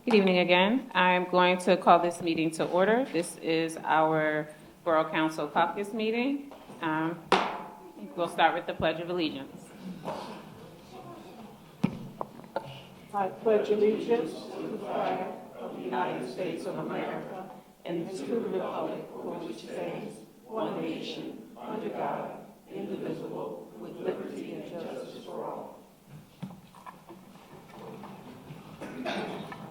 Good evening again. I'm going to call this meeting to order. This is our Borough Council Caucus meeting. We'll start with the Pledge of Allegiance. I pledge allegiance to the flag of the United States of America and to the republic for which it stands, one nation, under God, indivisible, with liberty and justice for all.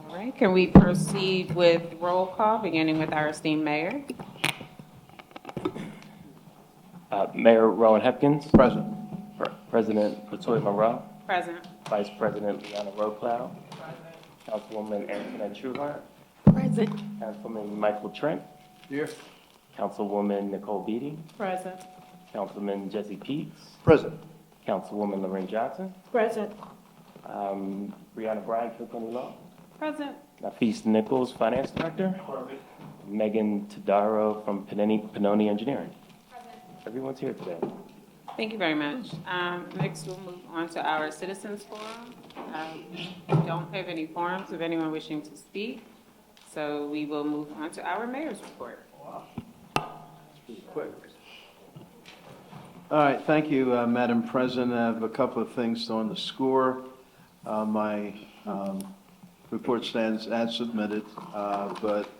All right, can we proceed with roll call, beginning with our esteemed mayor? Mayor Rowan Hepkins. Present. President Latoya Monroe. Present. Vice President Leanna Roclow. Councilwoman Antoinette Trueheart. Present. Councilman Michael Trent. Here. Councilwoman Nicole Beatty. Present. Councilman Jesse Peets. Present. Councilwoman Lorraine Johnson. Present. Brianna Bryan, County Law. Present. Nafis Nichols, Finance Director. Megan Tadaro from Pannoni Engineering. Everyone's here today. Thank you very much. Next, we'll move on to our citizens forum. We don't have any forums of anyone wishing to speak, so we will move on to our mayor's report. Quick. All right, thank you, Madam President. I have a couple of things on the score. My report stands as submitted, but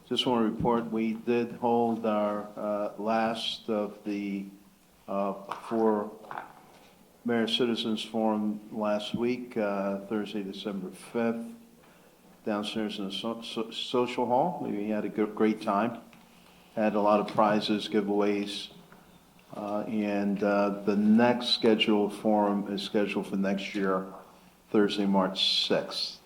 just want to report we did hold our last of the 4 Mayor Citizens Forum last week, Thursday, December 5th, downstairs in the social hall. We had a great time. Had a lot of prizes, giveaways, and the next scheduled forum is scheduled for next year, Thursday, March 6th.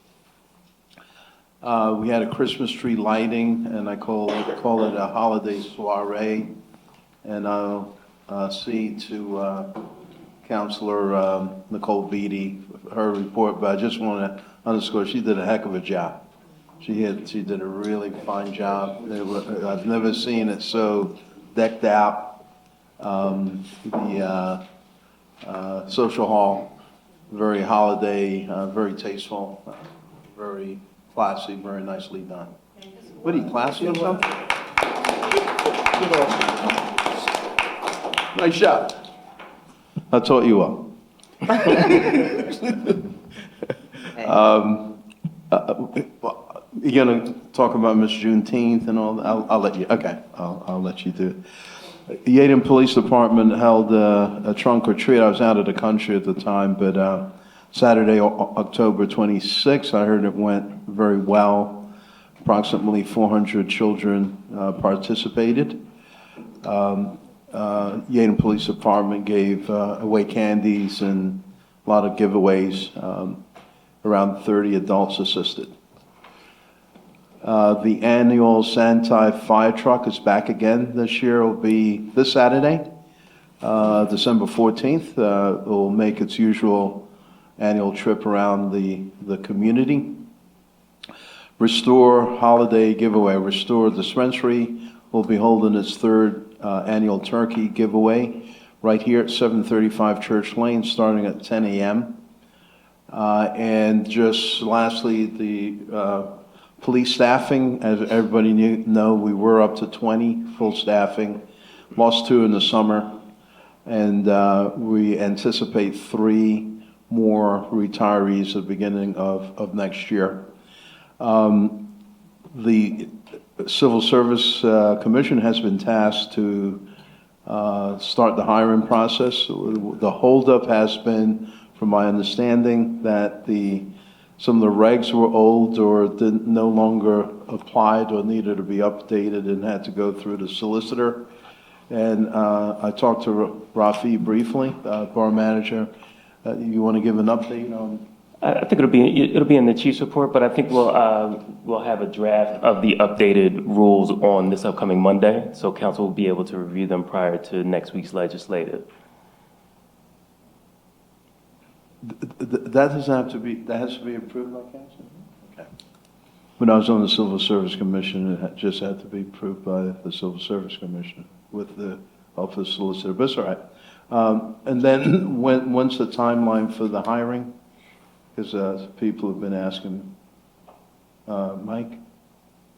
We had a Christmas tree lighting, and I call it a holiday soiree, and I'll see to Councilor Nicole Beatty her report, but I just want to underscore she did a heck of a job. She did a really fine job. I've never seen it so decked out. The social hall, very holiday, very tasteful, very classy, very nicely done. What are you, classy or something? Nice job. I taught you well. You're gonna talk about Miss Juneteenth and all that? I'll let you. Okay, I'll let you do it. Yeadon Police Department held a trunk or treat. I was out of the country at the time, but Saturday, October 26th, I heard it went very well. Approximately 400 children participated. Yeadon Police Department gave away candies and a lot of giveaways. Around 30 adults assisted. The annual Santai fire truck is back again this year. It will be this Saturday, December 14th. It will make its usual annual trip around the community. Restore holiday giveaway. Restore Dispensary will be holding its 3rd annual turkey giveaway right here at 735 Church Lane, starting at 10 a.m. And just lastly, the police staffing, as everybody know, we were up to 20 full staffing, lost 2 in the summer, and we anticipate 3 more retirees at the beginning of next year. The Civil Service Commission has been tasked to start the hiring process. The holdup has been, from my understanding, that some of the regs were old or no longer applied or needed to be updated and had to go through the solicitor. And I talked to Rafi briefly, Borough Manager. You want to give an update on? I think it'll be in the chief's report, but I think we'll have a draft of the updated rules on this upcoming Monday, so council will be able to review them prior to next week's legislative. That has to be approved by council? Okay. When I was on the Civil Service Commission, it just had to be approved by the Civil Service Commission with the help of the solicitor, but it's all right. And then when's the timeline for the hiring? Because people have been asking. Mike?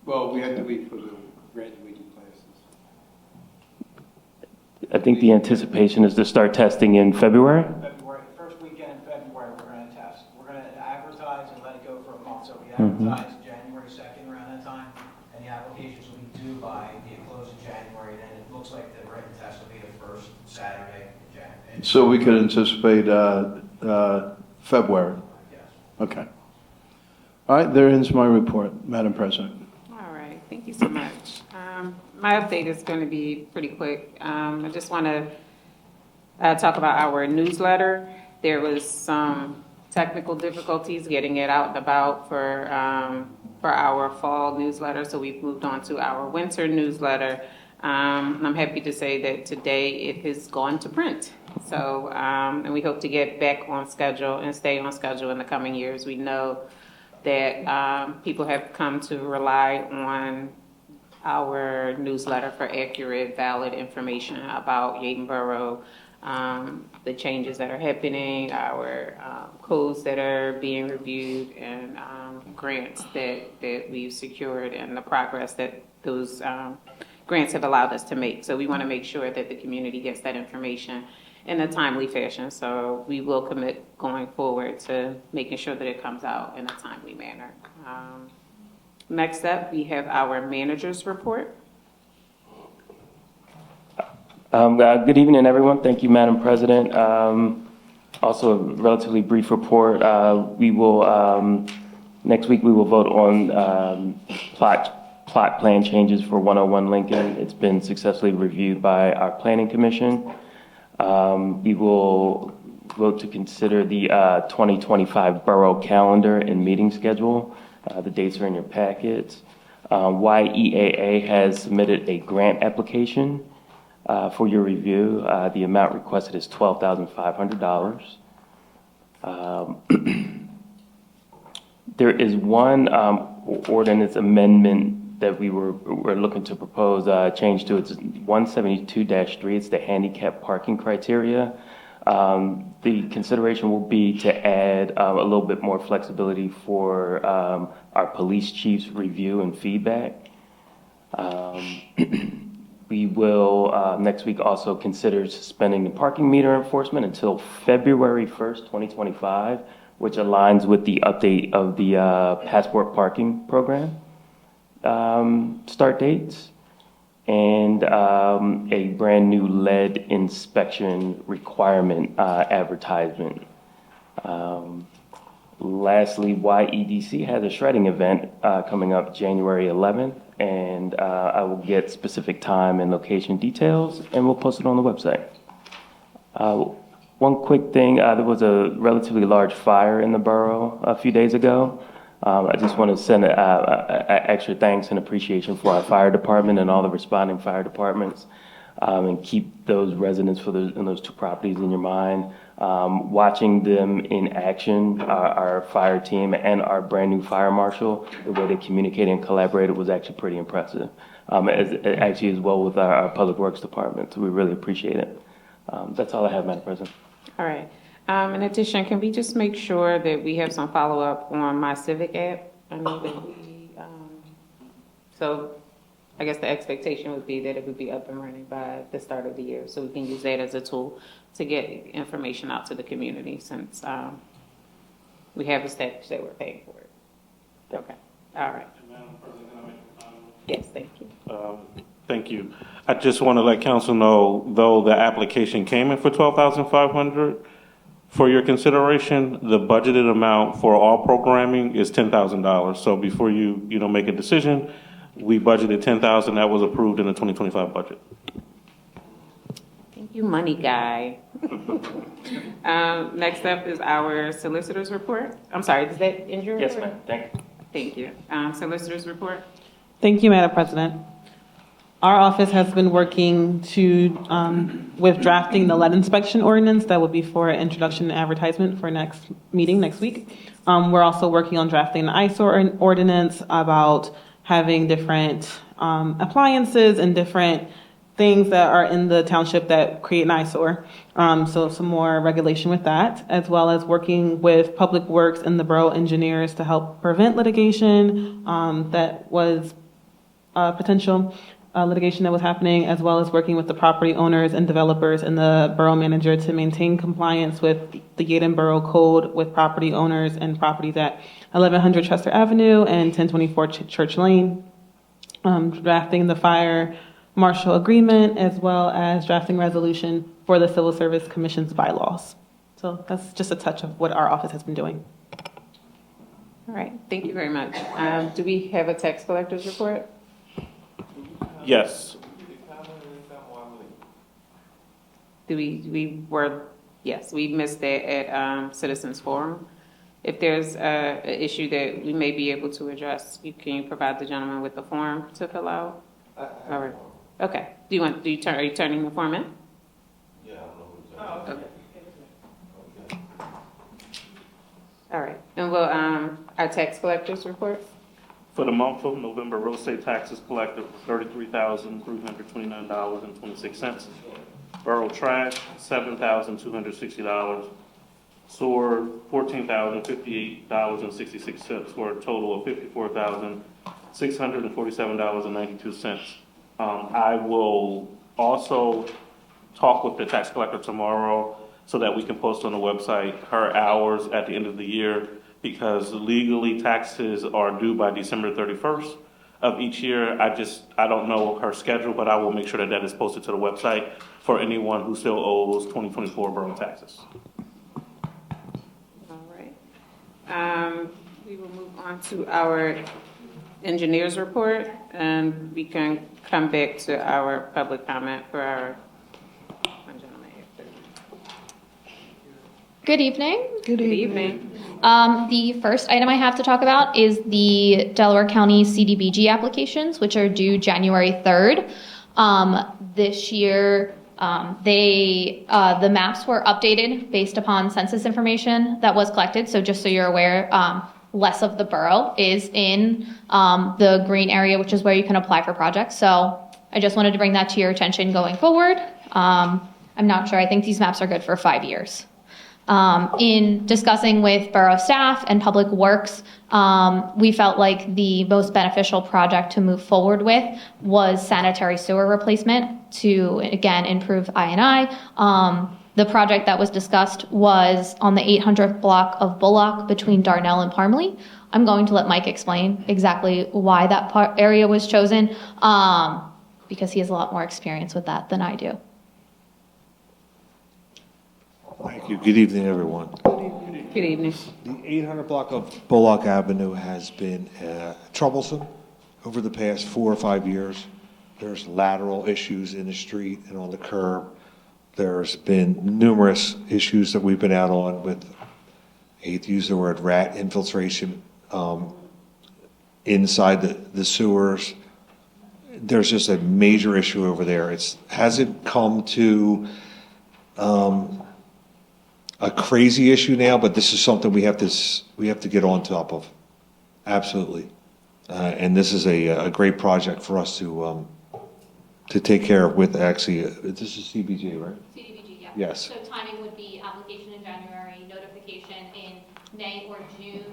Well, we have to wait for the graduating classes. I think the anticipation is to start testing in February. February, first weekend in February, we're going to test. We're going to advertise and let it go for a month. So we advertise January 2nd around that time, and the applications will be due by the close of January. And then it looks like the written test will be the first Saturday in January. So we could anticipate February? Yes. Okay. All right, there ends my report, Madam President. All right, thank you so much. My update is going to be pretty quick. I just want to talk about our newsletter. There was some technical difficulties getting it out and about for our fall newsletter, so we've moved on to our winter newsletter. I'm happy to say that today it has gone to print. So, and we hope to get back on schedule and stay on schedule in the coming years. We know that people have come to rely on our newsletter for accurate, valid information about Yeadon Borough, the changes that are happening, our codes that are being reviewed, and grants that we've secured, and the progress that those grants have allowed us to make. So we want to make sure that the community gets that information in a timely fashion. So we will commit going forward to making sure that it comes out in a timely manner. Next up, we have our manager's report. Good evening, everyone. Thank you, Madam President. Also, a relatively brief report. We will, next week, we will vote on plot plan changes for 101 Lincoln. It's been successfully reviewed by our Planning Commission. We will vote to consider the 2025 borough calendar and meeting schedule. The dates are in your packets. YEAA has submitted a grant application for your review. The amount requested is $12,500. There is one ordinance amendment that we're looking to propose change to. It's 172-3. It's the handicap parking criteria. The consideration will be to add a little bit more flexibility for our police chief's review and feedback. We will next week also consider suspending the parking meter enforcement until February 1st, 2025, which aligns with the update of the passport parking program start dates, and a brand new lead inspection requirement advertisement. Lastly, YEDC has a shredding event coming up January 11th, and I will get specific time and location details, and we'll post it on the website. One quick thing, there was a relatively large fire in the borough a few days ago. I just want to send extra thanks and appreciation for our fire department and all the responding fire departments, and keep those residents in those two properties in your mind. Watching them in action, our fire team and our brand new fire marshal, the way they communicated and collaborated was actually pretty impressive. Actually as well with our public works department, so we really appreciate it. That's all I have, Madam President. All right. In addition, can we just make sure that we have some follow-up on My Civic app? I know that so I guess the expectation would be that it would be up and running by the start of the year, so we can use that as a tool to get information out to the community, since we have established that we're paying for it. Okay. All right. Madam President, can I make a comment? Yes, thank you. Thank you. I just want to let council know, though the application came in for $12,500 for your consideration, the budgeted amount for all programming is $10,000. So before you make a decision, we budgeted $10,000. That was approved in the 2025 budget. Thank you, money guy. Next up is our solicitor's report. I'm sorry, does that end your report? Yes, ma'am. Thank you. Thank you. Solicitor's report. Thank you, Madam President. Our office has been working with drafting the lead inspection ordinance that will be for introduction and advertisement for next meeting next week. We're also working on drafting the eyesore ordinance about having different appliances and different things that are in the township that create an eyesore. So some more regulation with that, as well as working with Public Works and the borough engineers to help prevent litigation that was potential litigation that was happening, as well as working with the property owners and developers and the borough manager to maintain compliance with the Yeadon Borough Code with property owners and properties at 1100 Chester Avenue and 1024 Church Lane. Drafting the fire marshal agreement, as well as drafting resolution for the Civil Service Commission's bylaws. So that's just a touch of what our office has been doing. All right, thank you very much. Do we have a tax collector's report? Yes. Yes, we missed that at Citizens Forum. If there's an issue that we may be able to address, can you provide the gentleman with the form to fill out? All right. Okay. Are you turning the form in? Yeah, Okay. All right. And will our tax collector's report? For the month of November, real estate taxes collected $33,329.26. Borough trash, $7,260. Sewer, $14,058.66, for a total of $54,647.92. I will also talk with the tax collector tomorrow so that we can post on the website her hours at the end of the year, because legally taxes are due by December 31st of each year. I don't know her schedule, but I will make sure that that is posted to the website for anyone who still owes 2024 borough taxes. All right. We will move on to our engineer's report, and we can come back to our public comment for our gentleman here. Good evening. Good evening. The first item I have to talk about is the Delaware County CDBG applications, which are due January 3rd. This year, the maps were updated based upon census information that was collected. So just so you're aware, less of the borough is in the green area, which is where you can apply for projects. So I just wanted to bring that to your attention going forward. I'm not sure. I think these maps are good for 5 years. In discussing with borough staff and public works, we felt like the most beneficial project to move forward with was sanitary sewer replacement to, again, improve I&I. The project that was discussed was on the 800th block of Bullock between Darnell and Parmley. I'm going to let Mike explain exactly why that area was chosen, because he has a lot more experience with that than I do. Thank you. Good evening, everyone. Good evening. The 800 block of Bullock Avenue has been troublesome over the past 4 or 5 years. There's lateral issues in the street and on the curb. There's been numerous issues that we've been out on with, I hate to use the word, rat infiltration inside the sewers. There's just a major issue over there. It hasn't come to a crazy issue now, but this is something we have to get on top of. Absolutely. And this is a great project for us to take care of with actually, this is CBG, right? CDBG, yeah. Yes. So timing would be application in January, notification in May or June.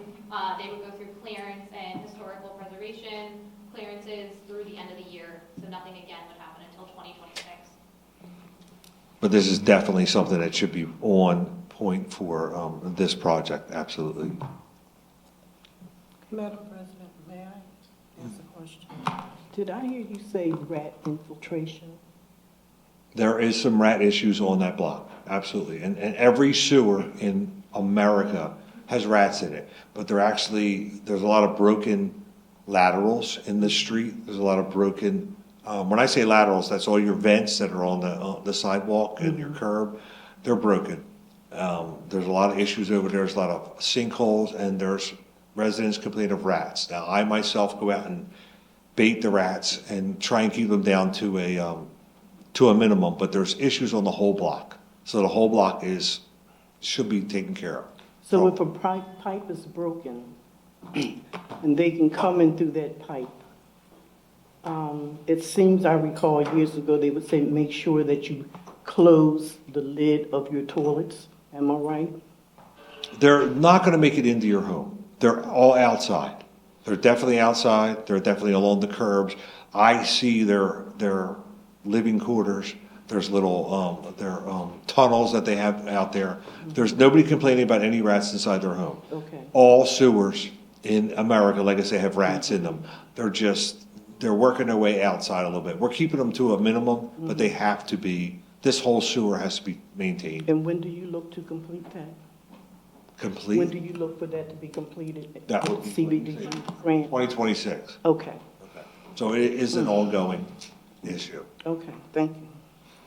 They would go through clearance and historical preservation clearances through the end of the year. So nothing again would happen until 2026. But this is definitely something that should be on point for this project, absolutely. Madam President, may I ask a question? Did I hear you say rat infiltration? There is some rat issues on that block, absolutely. And every sewer in America has rats in it. But there's a lot of broken laterals in the street. There's a lot of broken, when I say laterals, that's all your vents that are on the sidewalk and your curb. They're broken. There's a lot of issues over there. There's a lot of sinkholes, and there's residents complain of rats. Now, I myself go out and bait the rats and try and keep them down to a minimum, but there's issues on the whole block. So the whole block should be taken care of. So if a pipe is broken and they can come in through that pipe, It seems I recall years ago, they would say, make sure that you close the lid of your toilets. Am I right? They're not going to make it into your home. They're all outside. They're definitely outside. They're definitely along the curbs. I see their living quarters. There's little tunnels that they have out there. There's nobody complaining about any rats inside their home. Okay. All sewers in America, like I say, have rats in them. They're working their way outside a little bit. We're keeping them to a minimum, but they have to be, this whole sewer has to be maintained. And when do you look to complete that? When do Complete, you look for that to be completed? That would be CBDG grant? 2026. Okay, Okay. So it is an ongoing issue. okay, thank you.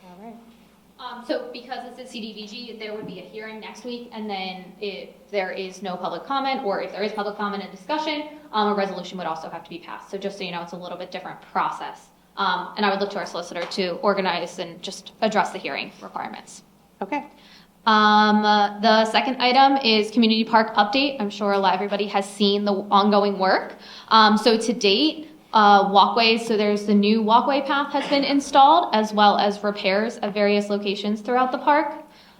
All right. So because it's a CDBG, there would be a hearing next week, and then if there is no public comment, or if there is public comment and discussion, a resolution would also have to be passed. So just so you know, it's a little bit different process. And I would look to our solicitor to organize and just address the hearing requirements. Okay. The second item is community park update. I'm sure everybody has seen the ongoing work. So to date, walkways, so there's the new walkway path has been installed, as well as repairs at various locations throughout the park.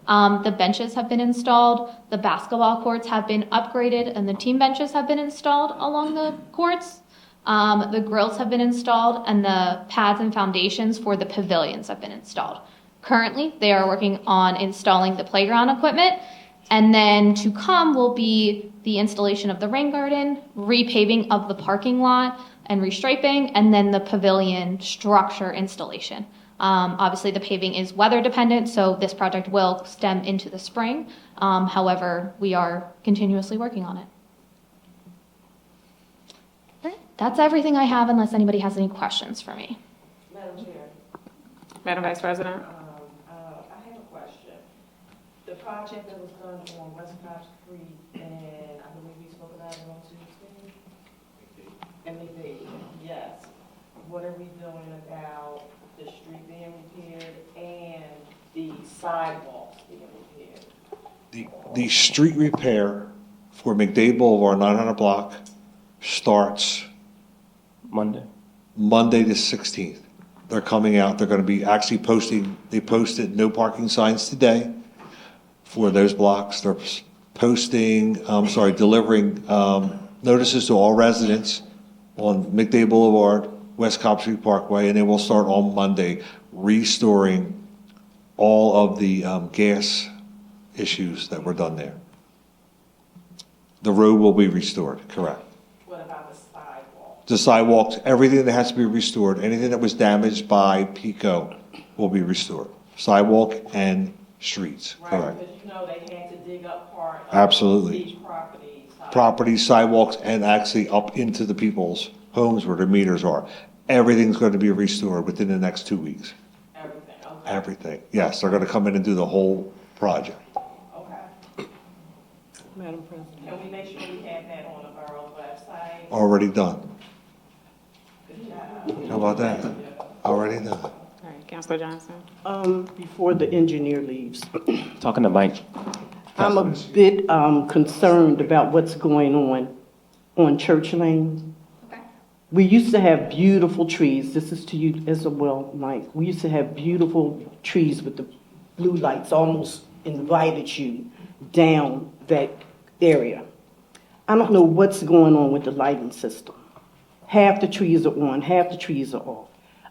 The benches have been installed, the basketball courts have been upgraded, and the team benches have been installed along the courts. The grills have been installed, and the pads and foundations for the pavilions have been installed. Currently, they are working on installing the playground equipment, and then to come will be the installation of the rain garden, repaving of the parking lot, and restriping, and then the pavilion structure installation. Obviously, the paving is weather dependent, so this project will stem into the spring. However, we are continuously working on it. That's everything I have, unless anybody has any questions for me. Madam Chair, Madam Vice President? I have a question. The project that was done on West Cobb Street, and I believe we spoke about it on Tuesday? And they, yes. What are we doing about the street being repaired and the sidewalks being repaired? The street repair for McDade Boulevard, 900 block, starts Monday. Monday the 16th. They're coming out, they're going to be actually posting, they posted no parking signs today for those blocks. They're delivering notices to all residents on McDade Boulevard, West Cobb Street Parkway, and they will start on Monday restoring all of the gas issues that were done there. The road will be restored, correct. What about the sidewalk? The sidewalks, everything that has to be restored, anything that was damaged by PICO will be restored. Sidewalk and streets, Right, correct. because you know they had to dig up part of Absolutely. these properties. Properties, sidewalks, and actually up into the people's homes where their meters are. Everything's going to be restored within the next 2 weeks. Everything, okay. Everything. Yes, they're going to come in and do the whole project. Okay. Madam President. Can we make sure we have that on the borough website? Already done. Good job. How about that? Already done. All right, Councilor Johnson? Before the engineer leaves, Talking to Mike. I'm a bit concerned about what's going on Church Lane. Okay. We used to have beautiful trees. This is to you as well, Mike. We used to have beautiful trees with the blue lights, almost invited you down that area. I don't know what's going on with the lighting system. Half the trees are on, half the trees are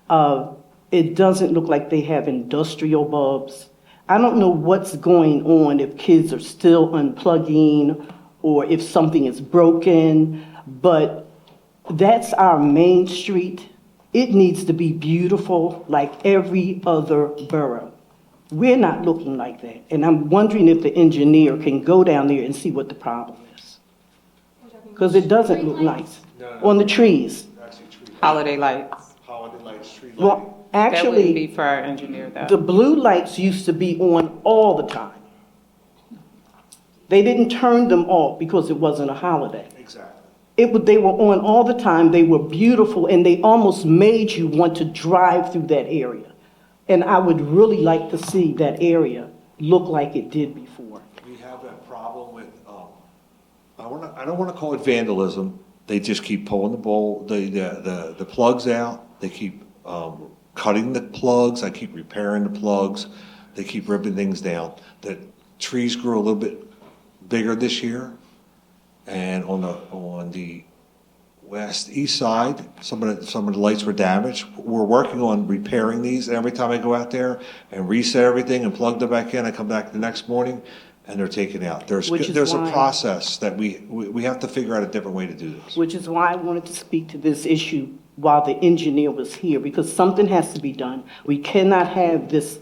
off. It doesn't look like they have industrial bulbs. I don't know what's going on, if kids are still unplugging or if something is broken, but that's our main street. It needs to be beautiful like every other borough. We're not looking like that, and I'm wondering if the engineer can go down there and see what the problem is. Because it doesn't look nice on the trees. Holiday lights. Holiday lights, street Well, That wouldn't be actually, for our engineer, though. the blue lights used to be on all the time. They didn't turn them off because it wasn't a holiday. Exactly. They were on all the time, they were beautiful, and they almost made you want to drive through that area. And I would really like to see that area look like it did before. We have a problem with, I don't want to call it vandalism. They just keep pulling the plugs out. They keep cutting the plugs. I keep repairing the plugs. They keep ripping things down. The trees grew a little bit bigger this year. And on the east side, some of the lights were damaged. We're working on repairing these. And every time I go out there and reset everything and plug them back in, I come back the next morning and they're taken out. There's a process that we have to figure out a different way to do this. Which is why I wanted to speak to this issue while the engineer was here, because something has to be done. We cannot have this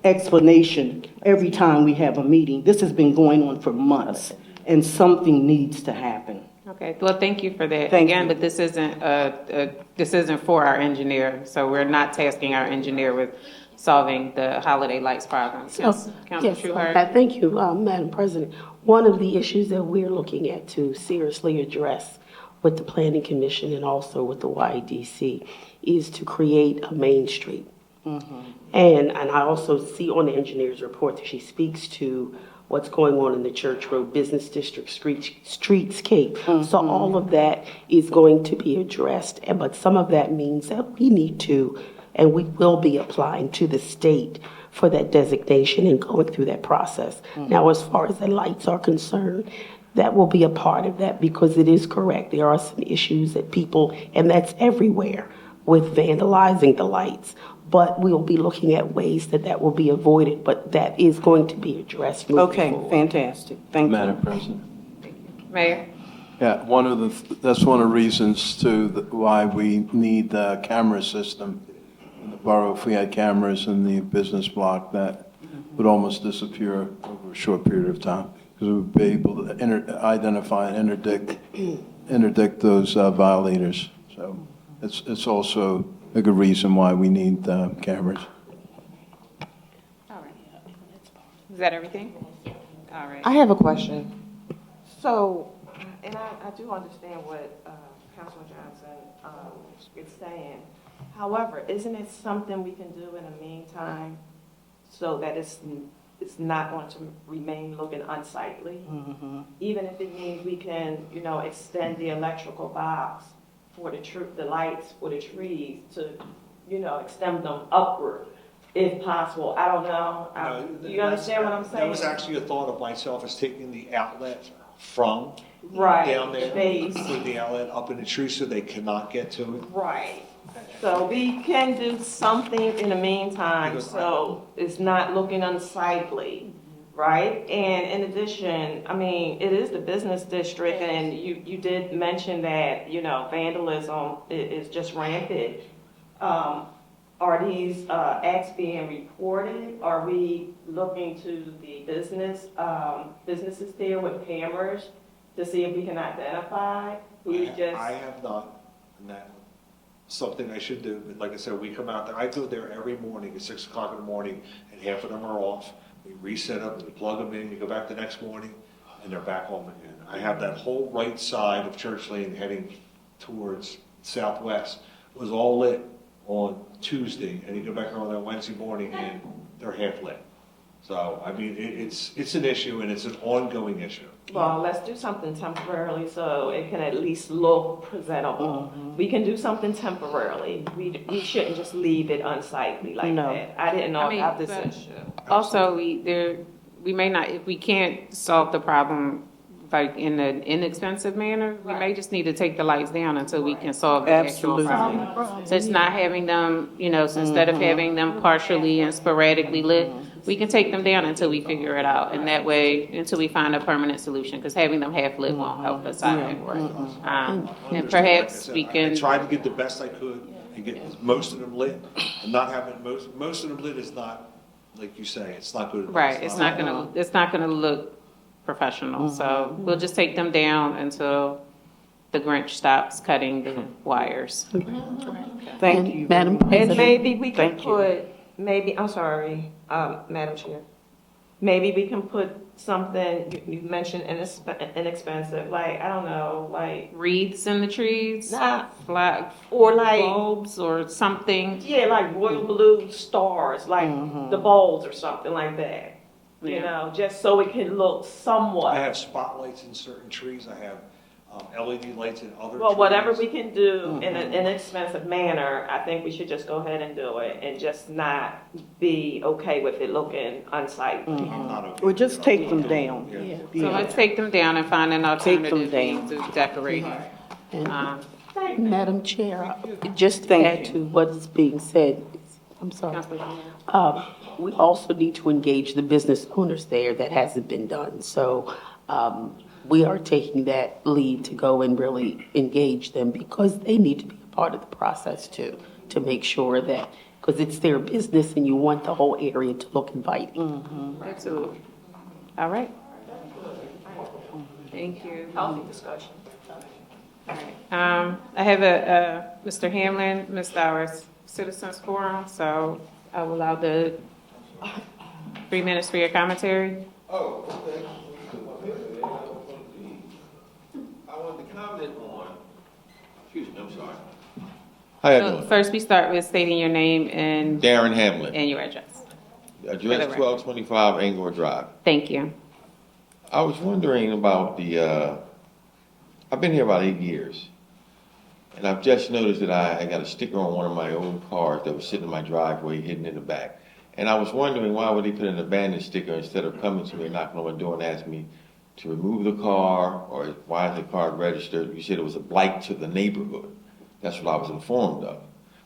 explanation every time we have a meeting. This has been going on for months, and something needs to happen. Okay, well, thank you for that. Thank Again, you. but this isn't for our engineer, so we're not tasking our engineer with solving the holiday lights problem. Councilor Trueheart? Thank you, Madam President. One of the issues that we're looking at to seriously address with the Planning Commission and also with the YDC is to create a main street. And I also see on the engineer's report that she speaks to what's going on in the Church Road Business District streetscape. So all of that is going to be addressed, but some of that means that we need to, and we will be applying to the state for that designation and going through that process. Now, as far as the lights are concerned, that will be a part of that because it is correct. There are some issues that people, and that's everywhere, with vandalizing the lights. But we'll be looking at ways that will be avoided, but that is going to be addressed moving forward. Fantastic. Thank you. Madam President. Mayor? Yeah, that's one of the reasons why we need the camera system in the borough. If we had cameras in the business block, that would almost disappear over a short period of time because we would be able to identify and interdict those violators. So it's also a good reason why we need cameras. All right. Is that everything? All right. I have a question. So, and I do understand what Councilman Johnson is saying. However, isn't it something we can do in the meantime so that it's not going to remain looking unsightly? Even if it means we can, extend the electrical box for the lights for the trees to, extend them upward if possible. I don't know. Do you understand what I'm saying? That was actually a thought of myself, is taking the outlet from right down there, base. putting the outlet up in the tree so they cannot get to it. Right. So we can do something in the meantime so it's not looking unsightly, right? And in addition, it is the business district, and you did mention that, vandalism is just rampant. Are these acts being reported? Are we looking to the businesses there with cameras to see if we can identify who's I have not, and that's something I should do. But like I said, we come out there. I go there every morning at 6 o'clock in the morning, and half of them are off. We reset them, we plug them in. You go back the next morning, and they're back home again. I have that whole right side of Church Lane heading towards southwest was all lit on Tuesday, and you go back on that Wednesday morning, and they're half lit. So, it's an issue, and it's an ongoing issue. Well, let's do something temporarily so it can at least look presentable. We can do something temporarily. We shouldn't just leave it unsightly like that. I didn't know about this issue. Also, we may not, if we can't solve the problem like in an inexpensive manner, we may just need to take the lights down until we can solve the actual problem. So it's not having them, so instead of having them partially and sporadically lit, we can take them down until we figure it out. And that way, until we find a permanent solution, because having them half lit won't help us either. And perhaps we can. I tried to get the best I could and get most of them lit. And not having most of them lit is not, like you say, it's not good enough. Right, it's not gonna look professional. So we'll just take them down until the Grinch stops cutting the wires. Thank you. Madam President. And maybe we can put, I'm sorry, Madam Chair. Maybe we can put something, you mentioned inexpensive, like, I don't know, like. Wreaths in the trees, flag, or like. bulbs or something. Yeah, like royal blue stars, like the bulbs or something like that. You know, just so it can look somewhat. I have spotlights in certain trees. I have LED lights in other Well, whatever trees. we can do in an inexpensive manner, I think we should just go ahead and do it and just not be okay with it looking unsightly. I'm not okay. Or with just it. take them down. So let's take them down and find an Take them alternative means down. of decorating. And Madam Chair, just to Thank add you. to what is being said, I'm sorry. We also need to engage the business owners there. That hasn't been done. So we are taking that lead to go and really engage them because they need to be a part of the process too, to make sure that, because it's their business and you want the whole area to look inviting. Absolutely. All right. Thank you. Healthy discussion. I have Mr. Hamlin missed our citizens forum, so I will allow the 3 minutes for your commentary. Oh, okay. I wanted to comment on, excuse me, I'm sorry. How you So doing? first, we start with stating your name and Darren Hamlin, your address. address record. 1225 Angor Drive. Thank you. I was wondering about I've been here about 8 years, and I've just noticed that I got a sticker on one of my old cars that was sitting in my driveway, hidden in the back. And I was wondering why would they put an abandoned sticker instead of coming to me and knocking on my door and asking me to remove the car, or why is the car registered? You said it was a blight to the neighborhood. That's what I was informed of.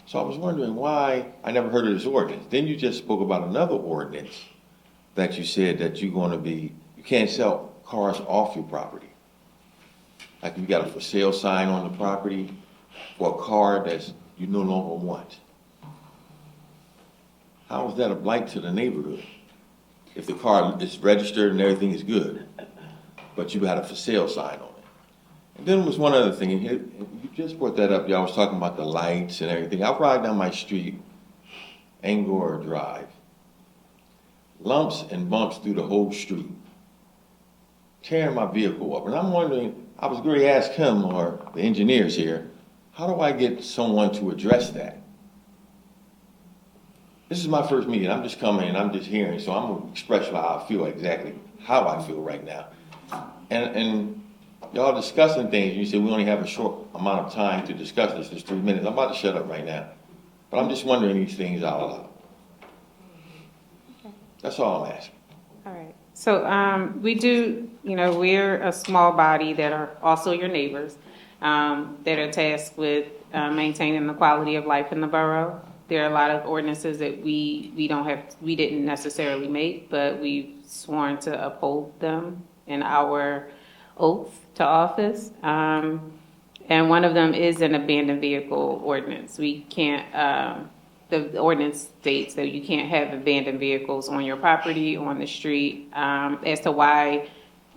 So I was wondering why I never heard of this ordinance. Then you just spoke about another ordinance that you said that you can't sell cars off your property. Like you got a for sale sign on the property for a car that you no longer want. How is that a blight to the neighborhood? If the car is registered and everything is good, but you had a for sale sign on it. And then there was one other thing, and you just brought that up, y'all was talking about the lights and everything. I ride down my street, Angora Drive, lumps and bumps through the whole street, tearing my vehicle up. And I'm wondering, I was going to ask him or the engineers here, how do I get someone to address that? This is my first meeting. I'm just coming and I'm just hearing, so I'm going to express how I feel exactly, how I feel right now. And y'all discussing things, you said we only have a short amount of time to discuss this, just 3 minutes. I'm about to shut up right now. But I'm just wondering these things out loud. That's all I'm asking. All right. So we do, we're a small body that are also your neighbors that are tasked with maintaining the quality of life in the borough. There are a lot of ordinances that we didn't necessarily make, but we've sworn to uphold them in our oath to office. And one of them is an abandoned vehicle ordinance. We can't, the ordinance states that you can't have abandoned vehicles on your property, on the street. As to why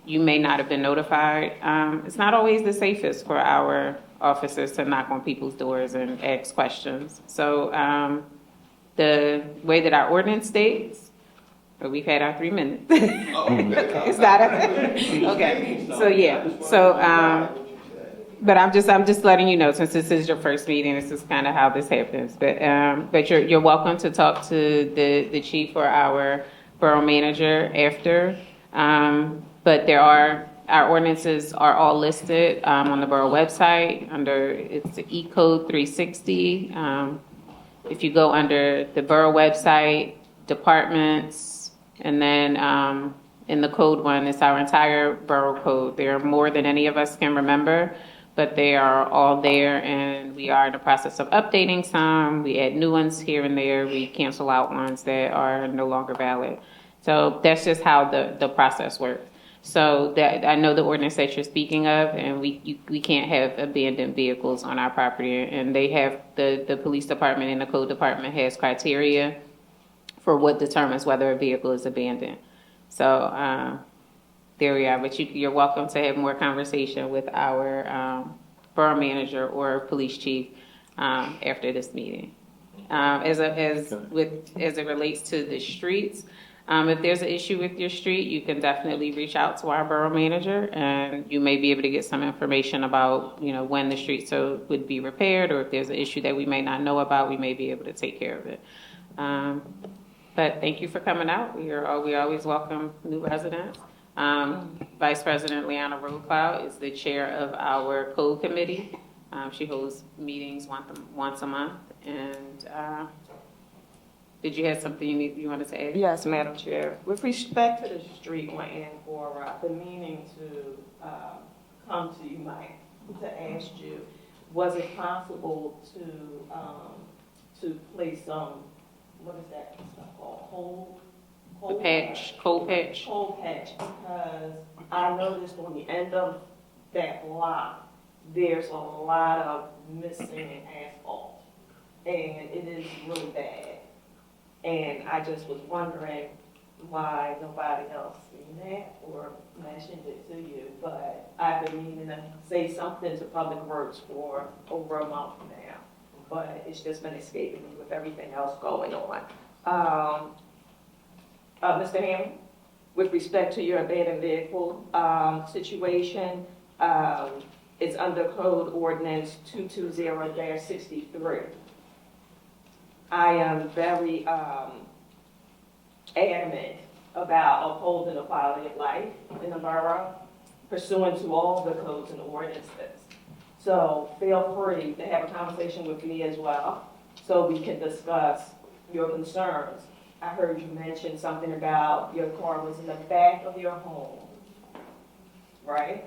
you may not have been notified, it's not always the safest for our officers to knock on people's doors and ask questions. So the way that our ordinance states, but we've had our 3 minutes. It's not okay. So yeah. So but I'm just letting you know, since this is your first meeting, this is kind of how this happens. But you're welcome to talk to the chief or our borough manager after. But our ordinances are all listed on the borough website it's the E-Code 360. If you go under the borough website, departments, and then in the code one, it's our entire borough code. There are more than any of us can remember, but they are all there, and we are in the process of updating some. We add new ones here and there. We cancel out ones that are no longer valid. So that's just how the process works. So that I know the ordinance that you're speaking of, and we can't have abandoned vehicles on our property. And they have the police department and the code department has criteria for what determines whether a vehicle is abandoned. So there we are. But you're welcome to have more conversation with our borough manager or police chief after this meeting. As it relates to the streets. If there's an issue with your street, you can definitely reach out to our borough manager, and you may be able to get some information about, when the streets would be repaired, or if there's an issue that we may not know about, we may be able to take care of it. But thank you for coming out. We always welcome new residents. Vice President Leanna Roadcloud is the chair of our code committee. She holds meetings once a month. And did you have something you wanted to add? Yes, Madam Chair. With respect to the street on Yeadon Borough, I've been meaning to come to you, Mike, to ask you, was it possible to place some, what is that stuff called? The patch, cold patch. Cold patch, because I noticed on the end of that block, there's a lot of missing asphalt, and it is really bad. And I just was wondering why nobody else seen that or mentioned it to you, but I've been meaning to say something to Public Works for over a month now, but it's just been escaping me with everything else going on. Mr. Hammond, with respect to your abandoned vehicle situation, it's under Code Ordinance 220-63. I am very adamant about upholding the quality of life in the borough, pursuant to all the codes and ordinances. So feel free to have a conversation with me as well, so we can discuss your concerns. I heard you mention something about your car was in the back of your home, right?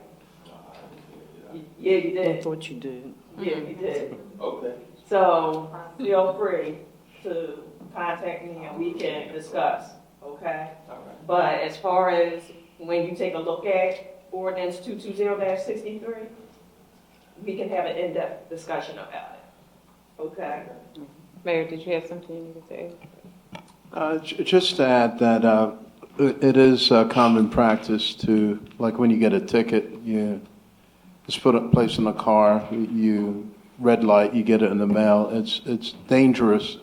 Yeah, you did. I thought you did. Yeah, you did. Okay. So feel free to contact me and we can discuss, okay? All right. But as far as when you take a look at ordinance 220-63, we can have an in-depth discussion about it, okay? Mayor, did you have something you needed to add? Just to add that it is common practice to, like when you get a ticket, you just put a place in the car, you red light, you get it in the mail. It's dangerous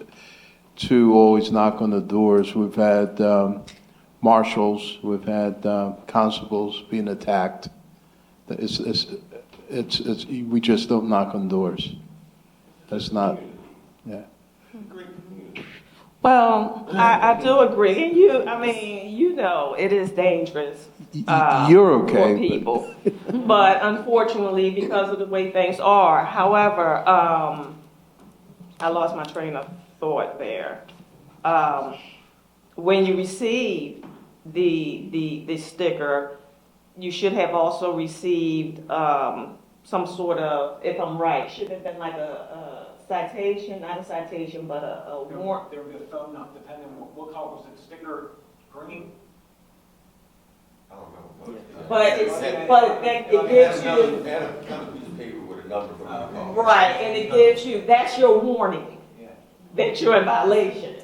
to always knock on the doors. We've had marshals, we've had constables being attacked. We just don't knock on doors. That's not, yeah. Well, I do agree. And it is dangerous You're okay, for but- people. But unfortunately, because of the way things are, however, I lost my train of thought there. When you receive the sticker, you should have also received some sort of, if I'm right, should have been like a citation, not a citation, but a warrant. There would be a phone number, depending on what color was the sticker, green? I don't know. But it gives you, Add a piece of paper with a number from your car. right, and it gives you, that's your warning that you're in violation.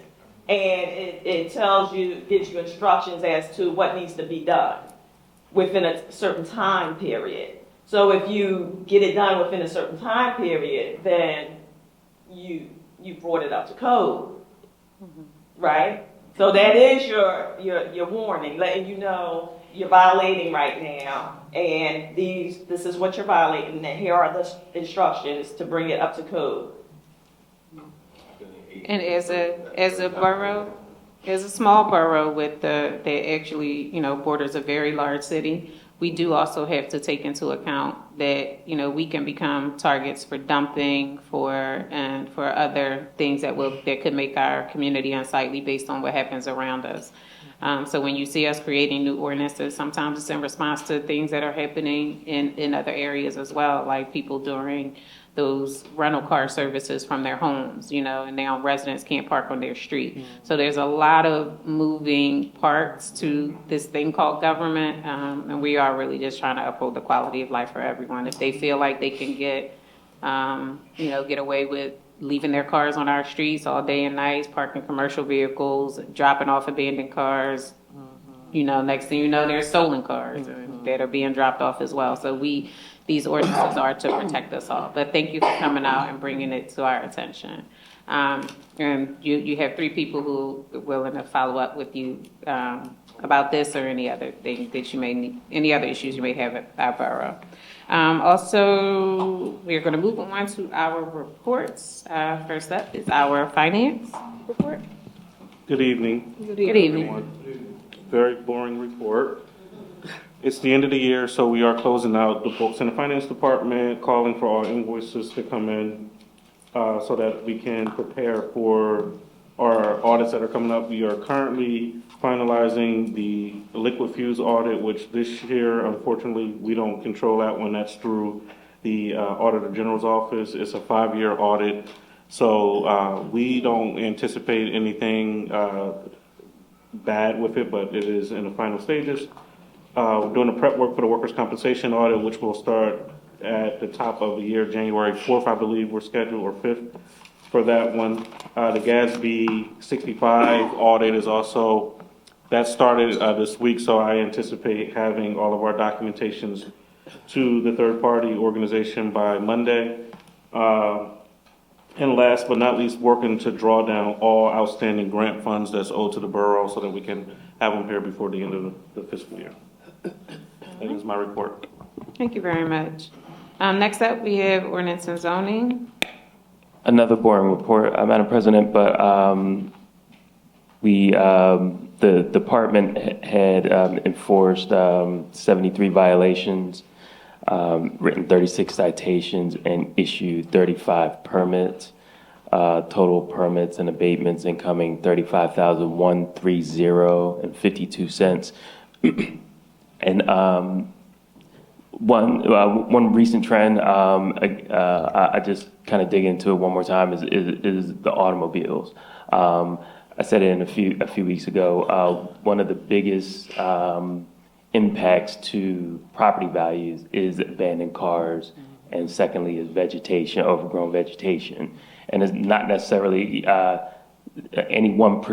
And it tells you, gives you instructions as to what needs to be done within a certain time period. So if you get it done within a certain time period, then you brought it up to code, right? So that is your warning, letting you know you're violating right now, and this is what you're violating, and here are the instructions to bring it up to code. And as a borough, as a small borough that actually, borders a very large city, we do also have to take into account that, we can become targets for dumping, and for other things that could make our community unsightly based on what happens around us. So when you see us creating new ordinances, sometimes it's in response to things that are happening in other areas as well, like people during those rental car services from their homes, and now residents can't park on their street. So there's a lot of moving parts to this thing called government, and we are really just trying to uphold the quality of life for everyone. If they feel like they can get away with leaving their cars on our streets all day and night, parking commercial vehicles, dropping off abandoned cars, next thing you know, there's stolen cars that are being dropped off as well. So these ordinances are to protect us all. But thank you for coming out and bringing it to our attention. And you have 3 people who are willing to follow up with you about this or any other thing that you may need, any other issues you may have at our borough. Also, we're going to move on to our reports. First up is our finance report. Good evening. Good evening. Very boring report. It's the end of the year, so we are closing out the books in the finance department, calling for all invoices to come in so that we can prepare for our audits that are coming up. We are currently finalizing the liquid fuse audit, which this year, unfortunately, we don't control that one. That's through the Auditor General's office. It's a 5-year audit. So we don't anticipate anything bad with it, but it is in the final stages. We're doing the prep work for the workers' compensation audit, which will start at the top of the year, January 4th, I believe we're scheduled, or 5th for that one. The GASB 65 audit is also, that started this week, so I anticipate having all of our documentations to the third-party organization by Monday. And last but not least, working to draw down all outstanding grant funds that's owed to the borough so that we can have them here before the end of the fiscal year. That is my report. Thank you very much. Next up, we have ordinance and zoning. Another boring report, Madam President, but the department had enforced 73 violations, written 36 citations, and issued 35 permits. Total permits and abatements incoming $35,130.52. And one recent trend, I just kind of dig into it one more time, is the automobiles. I said it a few weeks ago. One of the biggest impacts to property values is abandoned cars, and secondly is vegetation, overgrown vegetation. And it's not necessarily any one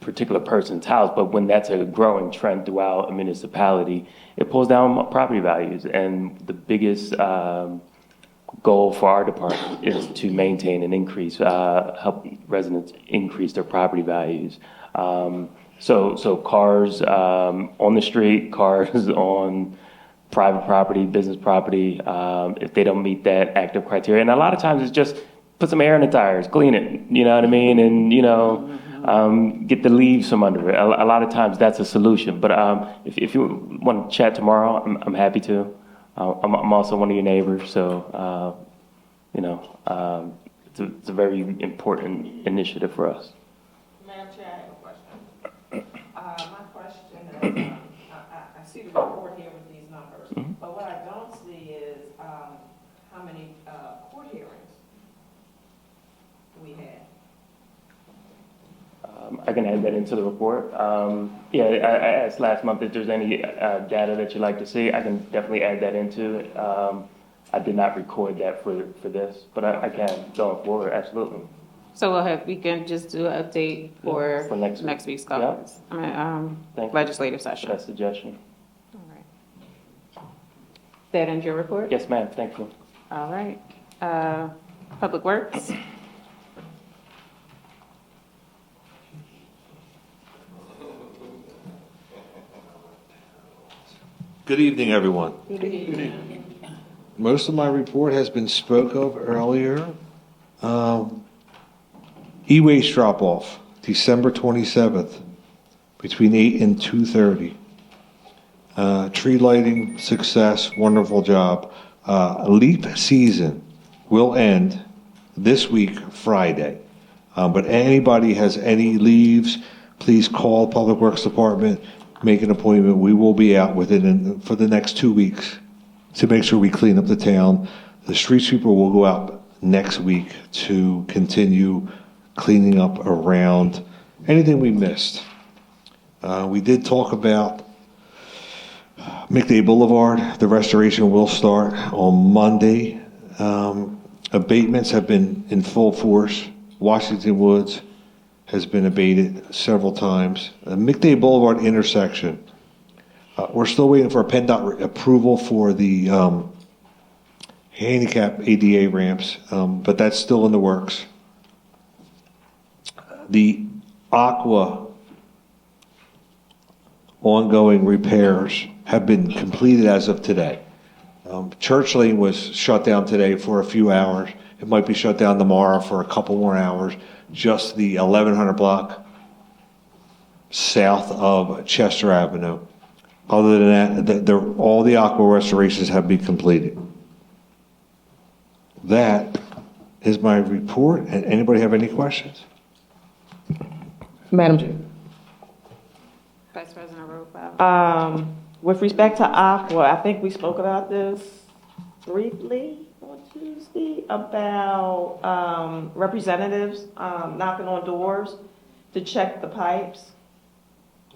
particular person's house, but when that's a growing trend throughout a municipality, it pulls down property values. And the biggest goal for our department is to maintain and increase, help residents increase their property values. So cars on the street, cars on private property, business property, if they don't meet that active criteria. And a lot of times it's just put some air in the tires, clean it, you know what I mean? And, get the leaves from under it. A lot of times that's a solution. But if you want to chat tomorrow, I'm happy to. I'm also one of your neighbors, so, it's a very important initiative for us. Madam Chair, I have a question. My question is, I see the report here with these numbers, but what I don't see is how many court hearings we had. I can add that into the report. I asked last month if there's any data that you'd like to see. I can definitely add that into it. I did not record that for this, but I can going forward, absolutely. So we can just do an update for next week's caucus. Legislative session. For that suggestion. All right. That ends your report? Yes, ma'am, thank you. All right. Public Works. Good evening, everyone. Good evening. Most of my report has been spoke of earlier. E-waste drop-off, December 27th, between 8 and 2:30. Tree lighting, success, wonderful job. Leap season will end this week, Friday. But anybody has any leaves, please call Public Works Department, make an appointment. We will be out for the next 2 weeks to make sure we clean up the town. The street sweeper will go out next week to continue cleaning up around anything we missed. We did talk about McDay Boulevard. The restoration will start on Monday. Abatements have been in full force. Washington Woods has been abated several times. McDay Boulevard intersection. We're still waiting for a PennDOT approval for the handicap ADA ramps, but that's still in the works. The Aqua ongoing repairs have been completed as of today. Church Lane was shut down today for a few hours. It might be shut down tomorrow for a couple more hours. Just the 1100 block south of Chester Avenue. Other than that, all the aqua restorations have been completed. That is my report. And anybody have any questions? Madam Chair. Vice President Rowe. With respect to Aqua, I think we spoke about this briefly on Tuesday about representatives knocking on doors to check the pipes.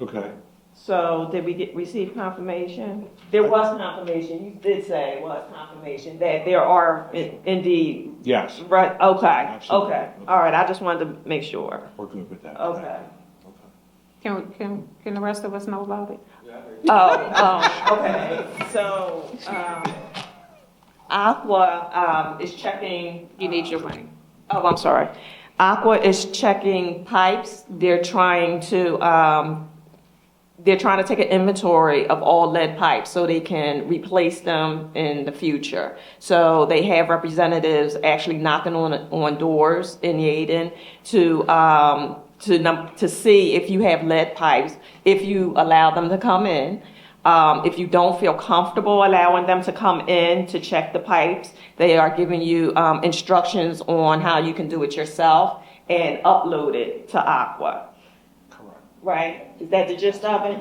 Okay. So did we receive confirmation? There was confirmation, you did say it was confirmation, that there are indeed. Yes. Right, okay, Absolutely. okay, all right, I just wanted to make sure. We're good with that. Okay. Can the rest of us know about it? Okay, so, Aqua, is checking. You need your money. Oh, I'm sorry. Aqua is checking pipes. They're trying to take an inventory of all lead pipes so they can replace them in the future. So they have representatives actually knocking on doors in Yeadon to see if you have lead pipes, if you allow them to come in. If you don't feel comfortable allowing them to come in to check the pipes, they are giving you instructions on how you can do it yourself and upload it to Aqua. Correct. Right? Is that the gist of it?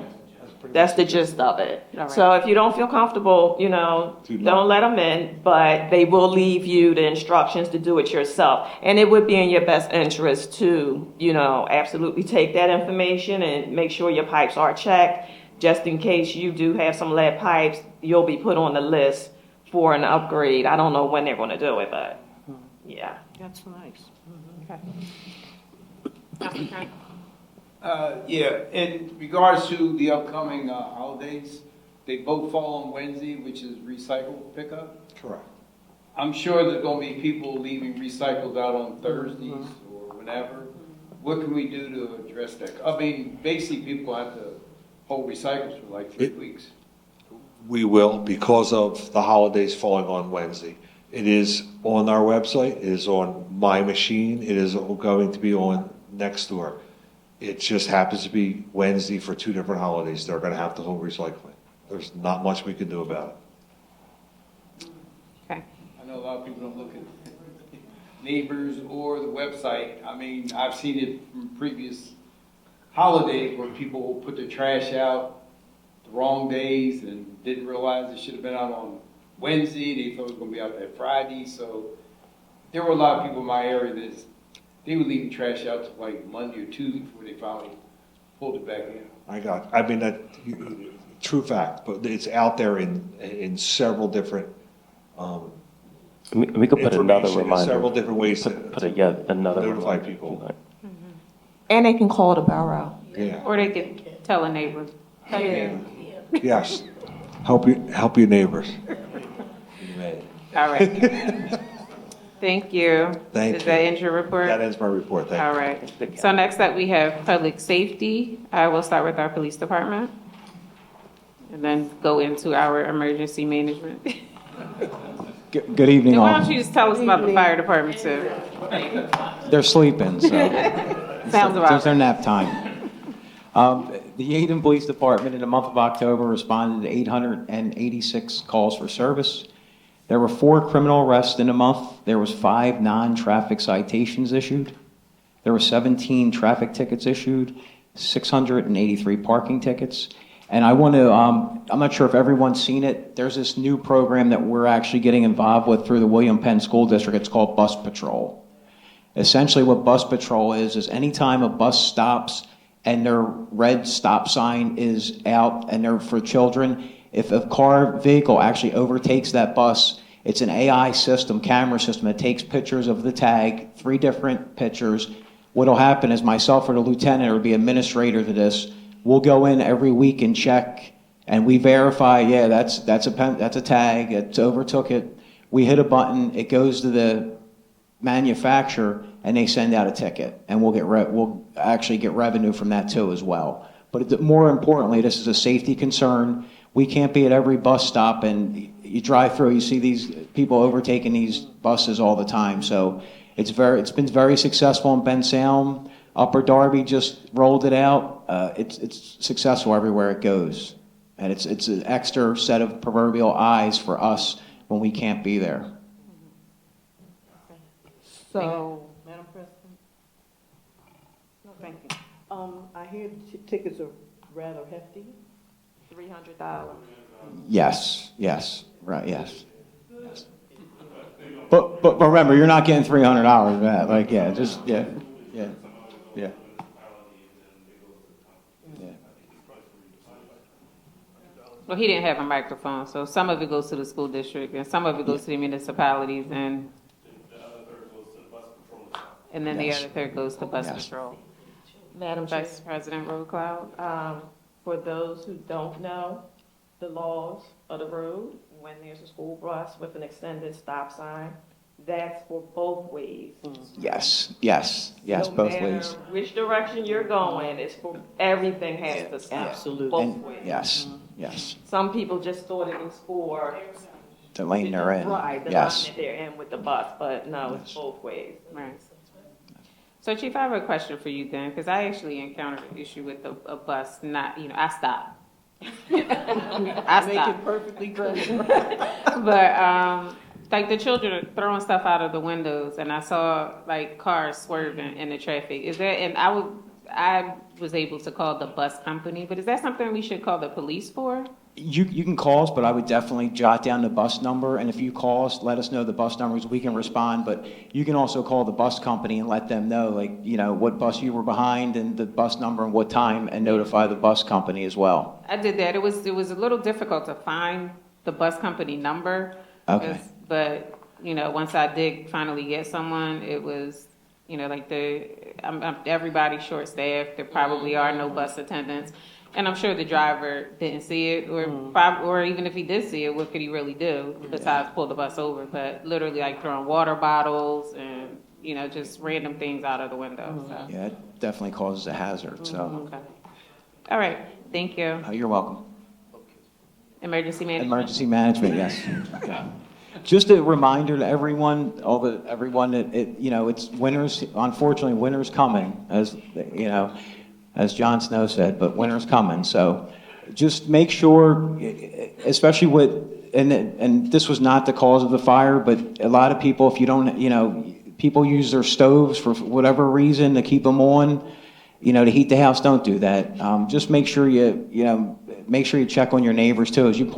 That's the gist of it. All right. So if you don't feel comfortable, don't let them in, but they will leave you the instructions to do it yourself. And it would be in your best interest to, absolutely take that information and make sure your pipes are checked. Just in case you do have some lead pipes, you'll be put on the list for an upgrade. I don't know when they're going to do it, but yeah. That's nice. Okay. Yeah, in regards to the upcoming holidays, they both fall on Wednesday, which is recycle pickup. Correct. I'm sure there's gonna be people leaving recycles out on Thursdays or whenever. What can we do to address that? I mean, basically, people have to hold recycles for like 3 weeks. We will, because of the holidays falling on Wednesday. It is on our website, it is on My Machine, it is going to be on Nextdoor. It just happens to be Wednesday for 2 different holidays. They're going to have to hold recycling. There's not much we can do about it. Okay. I know a lot of people don't look at neighbors or the website. I mean, I've seen it from previous holidays where people will put their trash out the wrong days and didn't realize it should have been out on Wednesday. They thought it was going to be out that Friday. So there were a lot of people in my area that they were leaving trash out to like Monday or Tuesday before they finally pulled it back in. That true fact, but it's out there in several different We could put another information, reminder. several different ways to another notify reminder. people. And they can call the borough. Yeah. Or they could tell a neighbor. Yeah. Yes. Help your neighbors. All right. Thank you. Thank Does you. that end your report? That ends my report. Thank you. All right. So next up, we have public safety. I will start with our police department and then go into our emergency management. Good evening, And why all. don't you just tell us about the fire department too? They're sleeping, so. Sounds about It's their nap time. The Yeadon Police Department in the month of October responded to 886 calls for service. There were 4 criminal arrests in the month. There was 5 non-traffic citations issued. There were 17 traffic tickets issued, 683 parking tickets. And I want to, I'm not sure if everyone's seen it. There's this new program that we're actually getting involved with through the William Penn School District. It's called Bus Patrol. Essentially what Bus Patrol is anytime a bus stops and their red stop sign is out and they're for children, if a vehicle actually overtakes that bus, it's an AI system, camera system that takes pictures of the tag, 3 different pictures. What'll happen is myself or the lieutenant or the administrator to this, we'll go in every week and check, and we verify, yeah, that's a tag, it overtook it. We hit a button, it goes to the manufacturer, and they send out a ticket, and we'll actually get revenue from that too as well. But more importantly, this is a safety concern. We can't be at every bus stop, and you drive through, you see these people overtaking these buses all the time. So it's been very successful in Ben Salem. Upper Darby just rolled it out. It's successful everywhere it goes. And it's an extra set of proverbial eyes for us when we can't be there. So, Madam President? No, thank you. I hear tickets are rather hefty, $300. Yes, right, yes. But remember, you're not getting $300 for that. Like, yeah. Well, he didn't have a microphone, so some of it goes to the school district and some of it goes to the municipalities and then the Yes. other third goes to bus Yes. patrol. Madam Chair, Vice President Road Cloud. for those who don't know the laws of the road, when there's a school bus with an extended stop sign, that's for both ways. Yes, No both matter ways. which direction you're going, it's for, everything has to stop. Absolutely. Both And ways. yes, Some people just thought it was for. the lane they're in. Right, the Yes. line that they're in with the bus, but no, it's both ways. Right. So Chief, I have a question for you then, because I actually encountered an issue with a bus not, I stopped. I Make stopped. it perfectly clear. But, like the children are throwing stuff out of the windows and I saw like cars swerving in the traffic. Is that, and I was able to call the bus company, but is that something we should call the police for? You can call us, but I would definitely jot down the bus number, and if you call us, let us know the bus numbers, we can respond, but you can also call the bus company and let them know, like, what bus you were behind and the bus number and what time, and notify the bus company as well. I did that. It was a little difficult to find the bus company number. Okay. But, once I did finally get someone, it was, like everybody's short-staffed. There probably are no bus attendants. And I'm sure the driver didn't see it, or even if he did see it, what could he really do besides pull the bus over? But literally like throwing water bottles and, just random things out of the window. So. Yeah, it definitely causes a hazard, so. Okay. All right. Thank you. You're welcome. Emergency management. Emergency management, yes. Okay. Just a reminder to everyone, everyone that it's winter's, unfortunately, winter's coming, as Jon Snow said, but winter's coming. So just make sure, especially and this was not the cause of the fire, but a lot of people, if you don't, people use their stoves for whatever reason to keep them on, to heat the house. Don't do that. Just make sure make sure you check on your neighbors too. As it was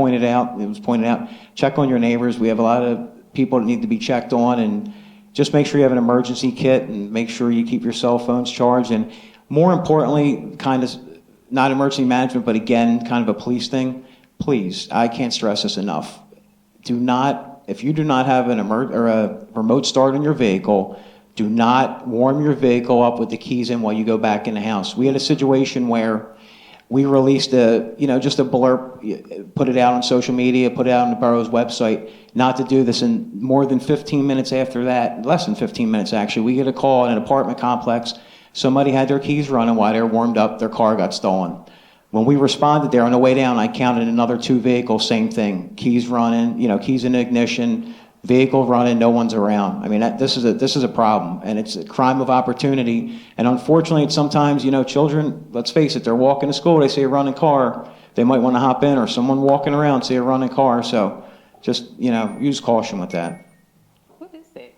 pointed out, check on your neighbors. We have a lot of people that need to be checked on, and just make sure you have an emergency kit and make sure you keep your cell phones charged. And more importantly, kind of not emergency management, but again, kind of a police thing. Please, I can't stress this enough. If you do not have a remote start on your vehicle, do not warm your vehicle up with the keys in while you go back in the house. We had a situation where we released just a blurb, put it out on social media, put it out on the borough's website, not to do this. And more than 15 minutes after that, less than 15 minutes actually, we get a call in an apartment complex. Somebody had their keys running while they were warmed up, their car got stolen. When we responded there on the way down, I counted another 2 vehicles, same thing. Keys running, keys in ignition, vehicle running, no one's around. I mean, this is a problem, and it's a crime of opportunity. And unfortunately, it's sometimes, children, let's face it, they're walking to school, they see a running car, they might want to hop in, or someone walking around see a running car. So just, use caution with that. What is that?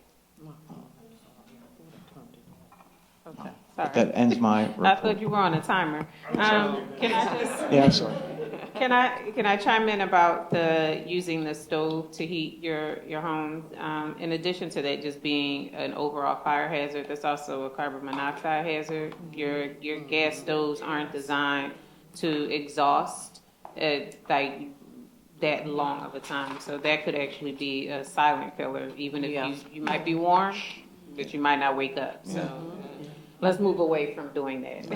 Okay, sorry. That ends my report. I thought you were on a timer. Can I just? Yeah, I'm sorry. Can I chime in about using the stove to heat your home? In addition to that just being an overall fire hazard, there's also a carbon monoxide hazard. Your gas stoves aren't designed to exhaust like that long of a time, so that could actually be a silent killer. Even if you might be warm, but you might not wake up. So let's move away from doing that.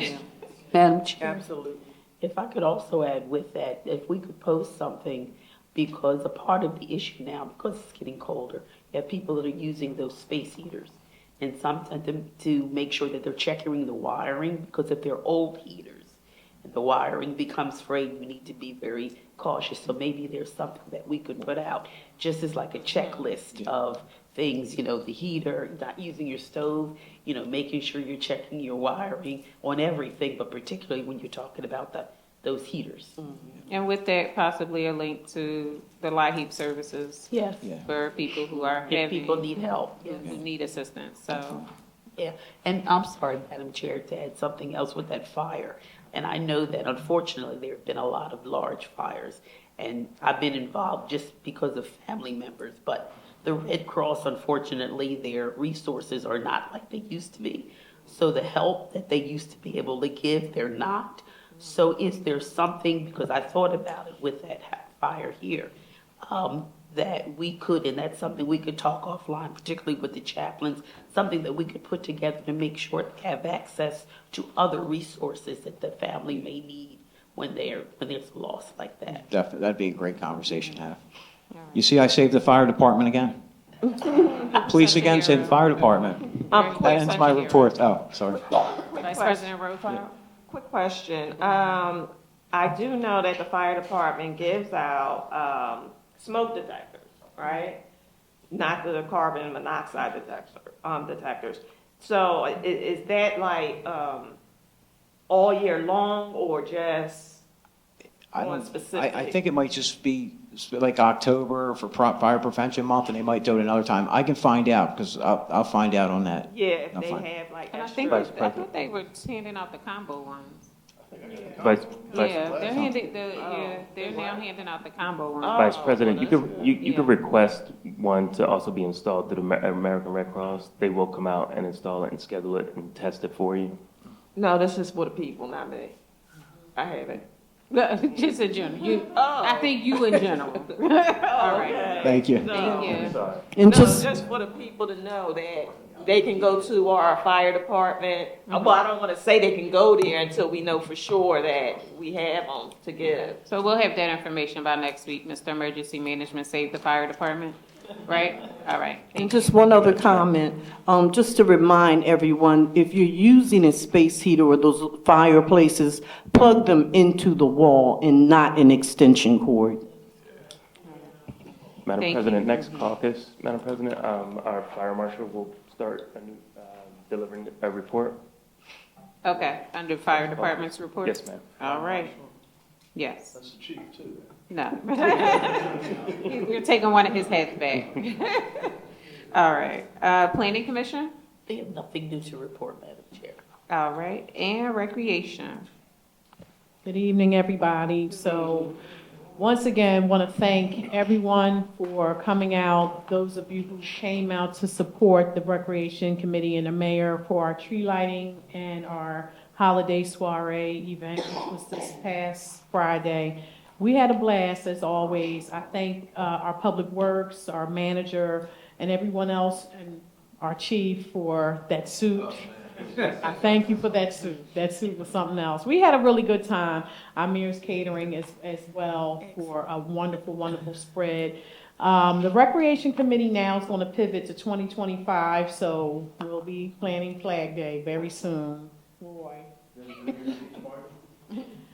Madam Chair. Absolutely. If I could also add with that, if we could post something, because a part of the issue now, because it's getting colder, you have people that are using those space heaters. And sometimes to make sure that they're checking the wiring, because if they're old heaters and the wiring becomes frayed, you need to be very cautious. So maybe there's something that we could put out, just as like a checklist of things, the heater, not using your stove, making sure you're checking your wiring on everything, but particularly when you're talking about those heaters. And with that, possibly a link to the light heap services. Yes. For people who are If having. people need help. Who need assistance, so. Yeah, and I'm sorry, Madam Chair, to add something else with that fire. And I know that unfortunately, there have been a lot of large fires, and I've been involved just because of family members. But the Red Cross, unfortunately, their resources are not like they used to be. So the help that they used to be able to give, they're not. So is there something, because I thought about it with that fire here, that we could, and that's something we could talk offline, particularly with the chaplains, something that we could put together to make sure they have access to other resources that the family may need when there's a loss like that. Definitely, that'd be a great conversation to have. You see, I saved the fire department again. Police again, saved the fire department. That ends my report. Oh, sorry. Vice President Roseborough? Quick question. I do know that the fire department gives out smoke detectors, right? Not the carbon monoxide detectors. So is that like all year long or just one specific? I think it might just be like October for Fire Prevention Month, and they might do it another time. I can find out, because I'll find out on that. Yeah, if they have like And I extra. thought they were handing out the combo ones. Vice They're now handing out the combo ones. Vice President, you could request one to also be installed through the American Red Cross. They will come out and install it and schedule it and test it for you. No, this is for the people, not me. I have it. Just in general. I think you in general. All right. Thank you. Thank you. And just for the people to know that they can go to our fire department. Well, I don't want to say they can go there until we know for sure that we have them to give. So we'll have that information by next week, Mr. Emergency Management, Save the Fire Department, right? All right. And just one other comment, just to remind everyone, if you're using a space heater or those fireplaces, plug them into the wall and not an extension cord. Madam Thank President, you. next caucus, Madam President, our fire marshal will start delivering a report. Okay, under Fire Department's report? Yes, ma'am. All right. Yes. That's the chief, too. No. You're taking one of his hats back. All right. Planning Commission? They have nothing new to report, Madam Chair. All right. And Recreation? Good evening, everybody. So once again, want to thank everyone for coming out, those of you who came out to support the Recreation Committee and the mayor for our tree lighting and our holiday soiree event, which was this past Friday. We had a blast, as always. I thank our Public Works, our manager, and everyone else, and our chief for that suit. I thank you for that suit. That suit was something else. We had a really good time. Amir's Catering as well for a wonderful, wonderful spread. The Recreation Committee now is going to pivot to 2025, so we'll be planning Flag Day very soon. Boy.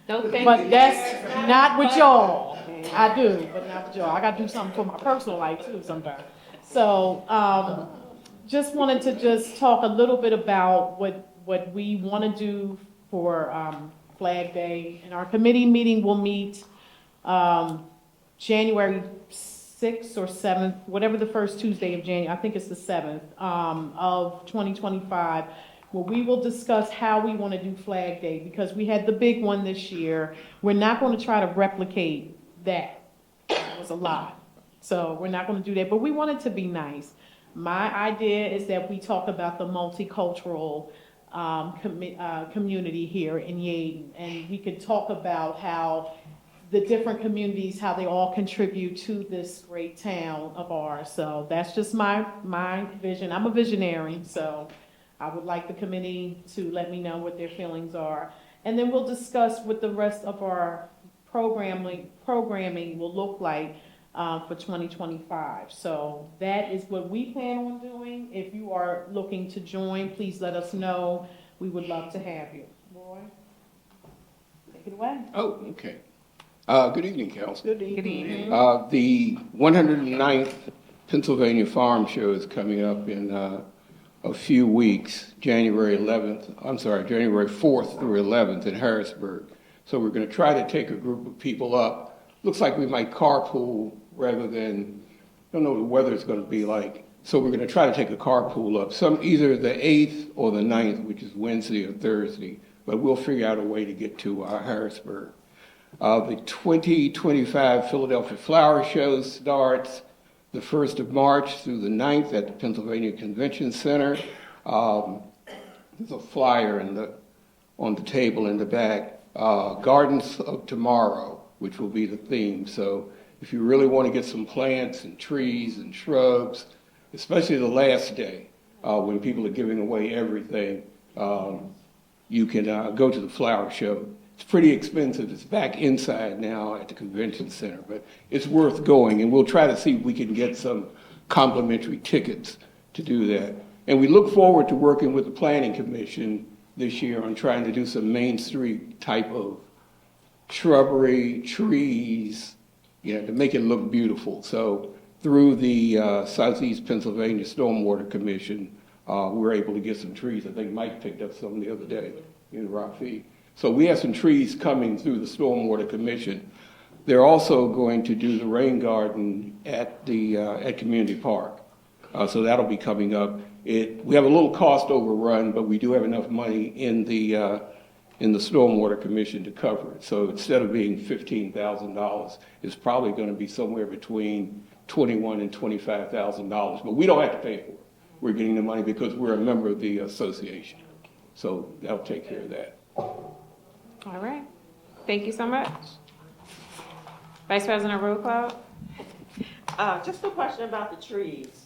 But that's not with y'all. I do, but not with y'all. I got to do something for my personal life too sometimes. So, just wanted to just talk a little bit about what we want to do for Flag Day. And our committee meeting will meet January 6th or 7th, whatever the first Tuesday of January, I think it's the 7th, of 2025, where we will discuss how we want to do Flag Day, because we had the big one this year. We're not going to try to replicate that. It was a lot. So we're not going to do that, but we want it to be nice. My idea is that we talk about the multicultural community here in Yeadon, and we could talk about how the different communities, how they all contribute to this great town of ours. So that's just my vision. I'm a visionary, so I would like the committee to let me know what their feelings are. And then we'll discuss what the rest of our programming will look like for 2025. So that is what we plan on doing. If you are looking to join, please let us know. We would love to have you. Roy, take it away. Oh, okay. Good evening, Council. Good evening. The 109th Pennsylvania Farm Show is coming up in a few weeks, January 4th through 11th in Harrisburg. So we're going to try to take a group of people up. Looks like we might carpool rather than, I don't know what the weather's going to be like. So we're going to try to take a carpool up, either the 8th or the 9th, which is Wednesday or Thursday. But we'll figure out a way to get to Harrisburg. The 2025 Philadelphia Flower Show starts the 1st of March through the 9th at the Pennsylvania Convention Center. There's a flyer on the table in the back. Gardens of Tomorrow, which will be the theme. So if you really want to get some plants and trees and shrubs, especially the last day when people are giving away everything, you can go to the flower show. It's pretty expensive. It's back inside now at the convention center, but it's worth going, and we'll try to see if we can get some complimentary tickets to do that. And we look forward to working with the Planning Commission this year on trying to do some Main Street type of shrubbery, trees, to make it look beautiful. So through the Southeast Pennsylvania Stormwater Commission, we were able to get some trees. I think Mike picked up some the other day in Rafi. So we have some trees coming through the Stormwater Commission. They're also going to do the rain garden at Community Park. So that'll be coming up. We have a little cost overrun, but we do have enough money in the Stormwater Commission to cover it. So instead of being $15,000, it's probably going to be somewhere between $21,000 and $25,000. But we don't have to pay for it. We're getting the money because we're a member of the association. So that'll take care of that. All right. Thank you so much. Vice President Roquel? Just a question about the trees.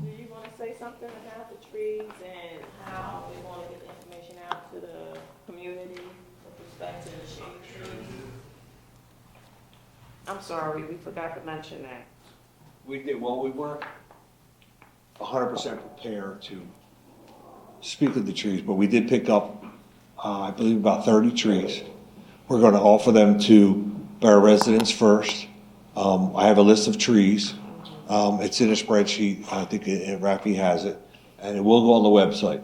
Do you want to say something about the trees and how we want to get the information out to the community with respect to the shade trees? I'm sorry, we forgot to mention that. We did, well, we weren't 100% prepared to speak of the trees, but we did pick up, I believe, about 30 trees. We're going to offer them to borough residents first. I have a list of trees. It's in a spreadsheet. I think Rafi has it. And it will go on the website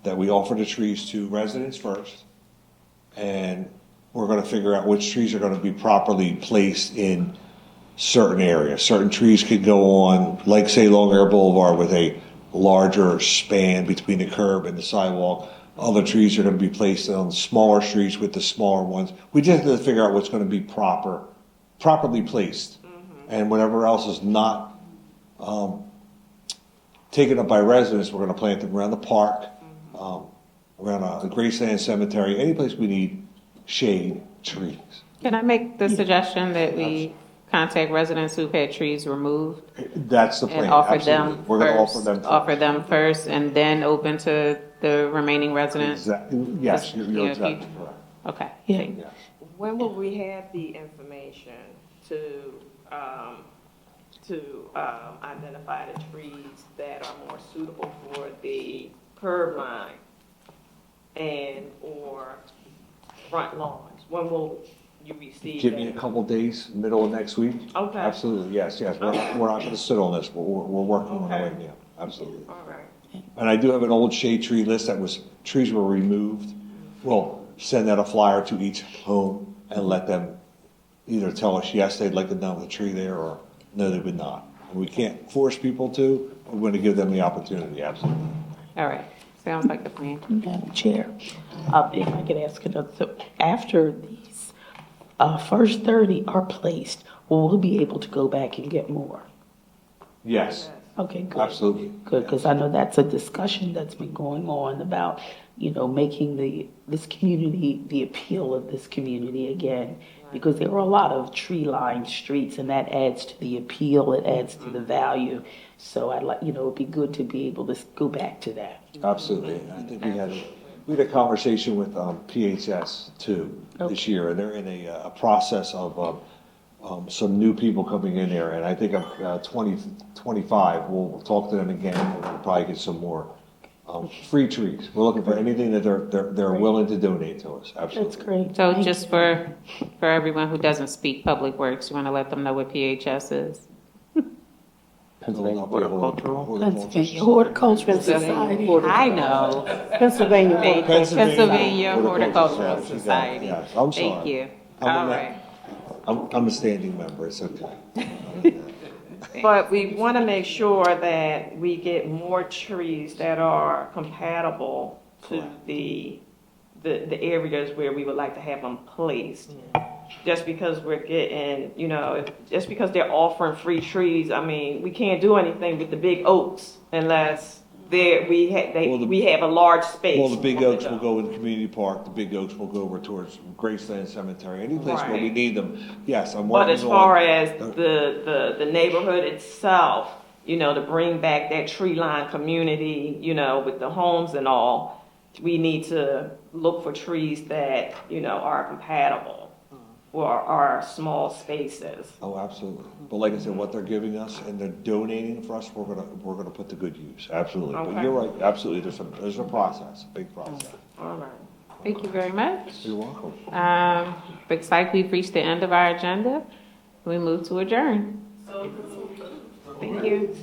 that we offer the trees to residents first. And we're going to figure out which trees are going to be properly placed in certain areas. Certain trees could go on, like say Long Air Boulevard with a larger span between the curb and the sidewalk. Other trees are going to be placed on smaller streets with the smaller ones. We just have to figure out what's going to be properly placed. And whatever else is not taken up by residents, we're going to plant them around the park, around a Graceland Cemetery, any place we need shade trees. Can I make the suggestion that we contact residents who've had trees removed? That's the plan. And offer Absolutely. them We're going to first, offer them first. offer them first, and then open to the remaining residents? Exactly. Yes, you're exactly correct. Okay. Yeah. Yes. When will we have the information to identify the trees that are more suitable for the curb line or front lawns? When will you receive Give that? me a couple days, middle of next week. Okay. Absolutely, yes. We're not going to sit on this. We're working on it right now. Absolutely. All right. And I do have an old shade tree list trees were removed. We'll send out a flyer to each home and let them either tell us yes, they'd like to know the tree there, or no, they would not. And we can't force people to. We're going to give them the opportunity, absolutely. All right. Sounds like a plan. Madam Chair, if I could ask another, so after these first 30 are placed, will we be able to go back and get more? Yes. Okay, good. Absolutely. Good, because I know that's a discussion that's been going on about, making this community, the appeal of this community again, because there are a lot of tree-lined streets, and that adds to the appeal, it adds to the value. So I'd like, it'd be good to be able to go back to that. Absolutely. I think we had a conversation with PHS too this year, and they're in a process of some new people coming in there, and I think 2025 we'll talk to them again, and we'll probably get some more free trees. We're looking for anything that they're willing to donate to us. Absolutely. That's great. So just for everyone who doesn't speak public works, you want to let them know what PHS is? Pennsylvania Horticultural. Pennsylvania Horticultural Society. I know. Pennsylvania Thank you. Horticultural. Pennsylvania Horticultural Yes, you got it. Society. Yes, I'm Thank sorry. you. I'm All a- right. I'm a standing member, it's okay. But we want to make sure that we get more trees that are compatible to the areas where we would like to have them placed. Just because we're getting, just because they're offering free trees, I mean, we can't do anything with the big oaks unless we have a large space. Well, the big oaks will go in the community park, the big oaks will go over towards Graceland Cemetery, any place where we Right. need them. Yes, I'm But working as far on. as the neighborhood itself, to bring back that tree line community, with the homes and all, we need to look for trees that, are compatible for our small spaces. Oh, absolutely. But like I said, what they're giving us and they're donating for us, we're gonna put to good use, absolutely. But Okay. you're right, absolutely, there's a process, a big process. All right. Thank you very much. You're welcome. Looks like we've reached the end of our agenda. We move to adjourn. Thank you.